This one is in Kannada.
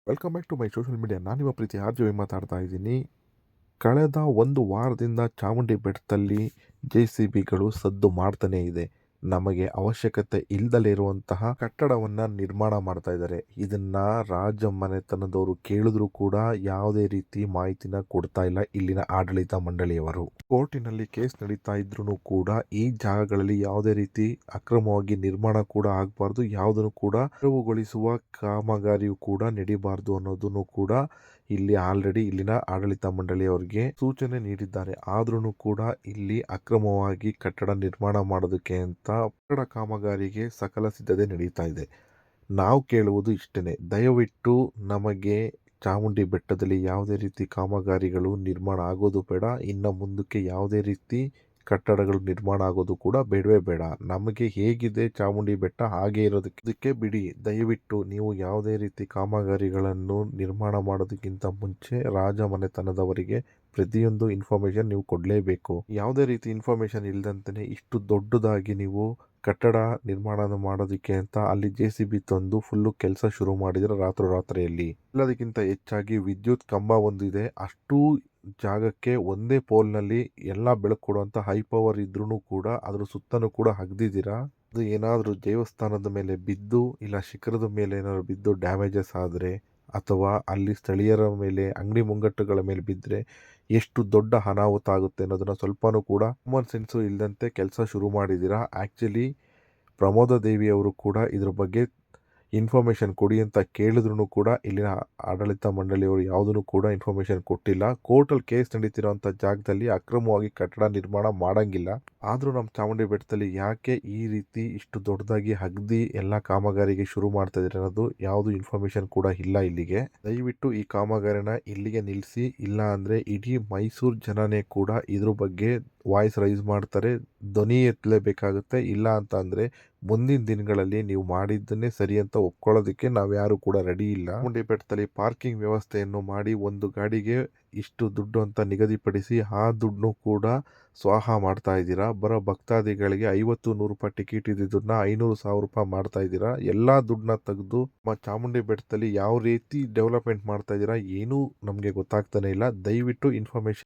Welcome back to my social media. ನಾನು ನಿಮ್ಮ ಪ್ರೀತಿ ಆರ್ಜವಿ ಮಾತಾಡ್ತಾ ಇದ್ದೀನಿ. ಕಳೆದ ಒಂದು ವಾರದಿಂದ ಚಾಮುಂಡಿ ಬೆಟ್ಟದಲ್ಲಿ JCBಗಳು ಸದ್ದು ಮಾಡ್ತಾನೇ ಇದೆ. ನಮಗೆ ಅವಶ್ಯಕತೆ ಇಲ್ದಲೇ ಇರುವಂತಹ ಕಟ್ಟಡವನ್ನ ನಿರ್ಮಾಣ ಮಾಡ್ತಾ ಇದ್ದಾರೆ. ಇದನ್ನ ರಾಜ ಮನೆತನದವರು ಕೇಳಿದ್ರು ಕೂಡ ಯಾವುದೇ ರೀತಿ ಮಾಹಿತಿನ ಕೊಡ್ತಾ ಇಲ್ಲ ಇಲ್ಲಿನ ಆಡಳಿತ ಮಂಡಳಿಯವರು. ಕೋರ್ಟಿನಲ್ಲಿ ಕೇಸ್ ನಡೀತಾ ಇದ್ರೂ ಕೂಡ ಈ ಜಾಗಗಳಲ್ಲಿ ಯಾವುದೇ ರೀತಿ ಅಕ್ರಮವಾಗಿ ನಿರ್ಮಾಣ ಕೂಡ ಆಗಬಾರ್ದು, ಯಾವುದನ್ನು ಕೂಡ ತೆರವುಗೊಳಿಸುವ ಕಾಮಗಾರಿಯು ಕೂಡ ನಡೀಬಾರ್ದು ಅನ್ನೋದನ್ನು ಕೂಡ ಇಲ್ಲಿ ಆಲ್ರೆಡಿ ಇಲ್ಲಿನ ಆಡಳಿತ ಮಂಡಳಿಯವರಿಗೆ ಸೂಚನೆ ನೀಡಿದ್ದಾರೆ. ಆದ್ರೂ ಕೂಡ ಇಲ್ಲಿ ಅಕ್ರಮವಾಗಿ ಕಟ್ಟಡ ನಿರ್ಮಾಣ ಮಾಡೋದಕ್ಕೆ ಅಂತ ಕಟ್ಟಡ ಕಾಮಗಾರಿಗೆ ಸಕಲ ಸಿದ್ಧತೆ ನಡೀತಾ ಇದೆ. ನಾವು ಕೇಳುವುದು ಇಷ್ಟೇನೆ, ದಯವಿಟ್ಟು ನಮಗೆ ಚಾಮುಂಡಿ ಬೆಟ್ಟದಲ್ಲಿ ಯಾವುದೇ ರೀತಿ ಕಾಮಗಾರಿಗಳು ನಿರ್ಮಾಣ ಆಗೋದು ಬೇಡ. ಇನ್ನು ಮುಂದಕ್ಕೆ ಯಾವುದೇ ರೀತಿ ಕಟ್ಟಡಗಳು ನಿರ್ಮಾಣ ಆಗೋದು ಕೂಡ ಬೇಡವೇ ಬೇಡ. ನಮಗೆ ಹೇಗಿದೆ ಚಾಮುಂಡಿ ಬೆಟ್ಟ ಹಾಗೆ ಇರೋದಕ್ಕೆ ಬಿಡಿ. ದಯವಿಟ್ಟು ನೀವು ಯಾವುದೇ ರೀತಿ ಕಾಮಗಾರಿಗಳನ್ನು ನಿರ್ಮಾಣ ಮಾಡೋದಕ್ಕಿಂತ ಮುಂಚೆ ರಾಜ ಮನೆತನದವರಿಗೆ ಪ್ರತಿಯೊಂದು ಇನ್ಫಾರ್ಮೇಶನ್ ನೀವು ಕೊಡಲೇಬೇಕು. ಯಾವುದೇ ರೀತಿ ಇನ್ಫಾರ್ಮೇಶನ್ ಇಲ್ದಂತೆ ಇಷ್ಟು ದೊಡ್ಡದಾಗಿ ನೀವು ಕಟ್ಟಡ ನಿರ್ಮಾಣ ಮಾಡೋದಕ್ಕೆ ಅಂತ ಅಲ್ಲಿ JCB ತಂದು ಫುಲ್ಲು ಕೆಲಸ ಶುರು ಮಾಡಿದ್ರೆ ರಾತ್ರಿಯಲ್ಲಿ. ಎಲ್ಲದಕ್ಕಿಂತ ಹೆಚ್ಚಾಗಿ ವಿದ್ಯುತ್ ಕಂಬ ಒಂದಿದೆ. ಅಷ್ಟು ಜಾಗಕ್ಕೆ ಒಂದೇ ಪೋಲ್ನಲ್ಲಿ ಎಲ್ಲ ಬೆಳಕು ಕೊಡುವಂತ ಹೈ ಪವರ್ ಇದ್ರೂ ಕೂಡ ಅದ್ರ ಸುತ್ತನೂ ಕೂಡ ಹಗ್ದಿದ್ದೀರಾ. ಅದು ಏನಾದರೂ ದೇವಸ್ಥಾನದ ಮೇಲೆ ಬಿದ್ದು ಇಲ್ಲ ಶಿಖರದ ಮೇಲೆ ಏನಾದ್ರು ಬಿದ್ದು ಡ್ಯಾಮೇಜಸ್ ಆದರೆ ಅಥವಾ ಅಲ್ಲಿ ಸ್ಥಳೀಯರ ಮೇಲೆ ಅಂಗಡಿ ಮುಂಗಟ್ಟುಗಳ ಮೇಲೆ ಬಿದ್ದರೆ ಎಷ್ಟು ದೊಡ್ಡ ಅನಾಹುತ ಆಗುತ್ತೆ ಅನ್ನೋದನ್ನ ಸ್ವಲ್ಪನೂ ಕೂಡ ಕಾಮನ್ ಸೆನ್ಸು ಇಲ್ಲದಂತೆ ಕೆಲಸ ಶುರು ಮಾಡಿದ್ದೀರಾ. ಆ್ಯಕ್ಚುಲಿ ಪ್ರಮೋದ ದೇವಿ ಅವರು ಕೂಡ ಇದ್ರ ಬಗ್ಗೆ ಇನ್ಫಾರ್ಮೇಶನ್ ಕೊಡಿ ಅಂತ ಕೇಳಿದ್ರು ಕೂಡ ಇಲ್ಲಿನ ಆಡಳಿತ ಮಂಡಳಿಯವರು ಯಾವುದನ್ನು ಕೂಡ ಇನ್ಫಾರ್ಮೇಶನ್ ಕೊಟ್ಟಿಲ್ಲ. ಕೋರ್ಟಲ್ಲಿ ಕೇಸ್ ನಡೀತಿರೋಂಥ ಜಾಗದಲ್ಲಿ ಅಕ್ರಮವಾಗಿ ಕಟ್ಟಡ ನಿರ್ಮಾಣ ಮಾಡಂಗಿಲ್ಲ. ಆದರೂ ನಮ್ಮ ಚಾಮುಂಡಿ ಬೆಟ್ಟದಲ್ಲಿ ಯಾಕೆ ಈ ರೀತಿ ಇಷ್ಟು ದೊಡ್ಡದಾಗಿ ಹಗ್ದಿ ಎಲ್ಲ ಕಾಮಗಾರಿಗೆ ಶುರು ಮಾಡ್ತಾ ಇದ್ದಾರೆ ಅನ್ನೋದು ಯಾವುದು ಇನ್ಫಾರ್ಮೇಶನ್ ಕೂಡ ಇಲ್ಲ ಇಲ್ಲಿಗೆ. ದಯವಿಟ್ಟು ಈ ಕಾಮಗಾರಿನ ಇಲ್ಲಿಗೆ ನಿಲ್ಲಿಸಿ, ಇಲ್ಲ ಅಂದರೆ ಇಡೀ ಮೈಸೂರು ಜನನೇ ಕೂಡ ಇದ್ರ ಬಗ್ಗೆ ವಾಯ್ಸ್ ರೈಸ್ ಮಾಡ್ತಾರೆ, ಧ್ವನಿ ಎತ್ತಲೇಬೇಕಾಗುತ್ತೆ. ಇಲ್ಲ ಅಂತ ಅಂದರೆ ಮುಂದಿನ ದಿನಗಳಲ್ಲಿ ನೀವು ಮಾಡಿದ್ದನ್ನೇ ಸರಿ ಅಂತ ಒಪ್ಕೊಳ್ಳೋದಕ್ಕೆ ನಾವು ಯಾರು ಕೂಡ ರೆಡಿ ಇಲ್ಲ. ಚಾಮುಂಡಿ ಬೆಟ್ಟದಲ್ಲಿ ಪಾರ್ಕಿಂಗ್ ವ್ಯವಸ್ಥೆಯನ್ನು ಮಾಡಿ ಒಂದು ಗಾಡಿಗೆ ಇಷ್ಟು ದುಡ್ಡು ಅಂತ ನಿಗದಿಪಡಿಸಿ ಆ ದುಡ್ಡು ಕೂಡ ಸ್ವಾಹ ಮಾಡ್ತಾ ಇದ್ದೀರಾ. ಬರೋ ಭಕ್ತಾದಿಗಳಿಗೆ 50-100 ರೂಪಾಯಿ ಟಿಕೆಟ್ ಇದ್ದಿದ್ದನ್ನ 500-1000 ರೂಪಾಯಿ ಮಾಡ್ತಾ ಇದ್ದೀರಾ. ಎಲ್ಲ ದುಡ್ಡನ್ನ ತೆಗೆದು ಚಾಮುಂಡಿ ಬೆಟ್ಟದಲ್ಲಿ ಯಾವ ರೀತಿ ಡೆವಲಪ್ಮೆಂಟ್ ಮಾಡ್ತಾ ಇದ್ದೀರಾ ಏನೂ ನಮಗೆ ಗೊತ್ತಾಗ್ತಾನೆ ಇಲ್ಲ. ದಯವಿಟ್ಟು ಇನ್ಫಾರ್ಮೇಶನ್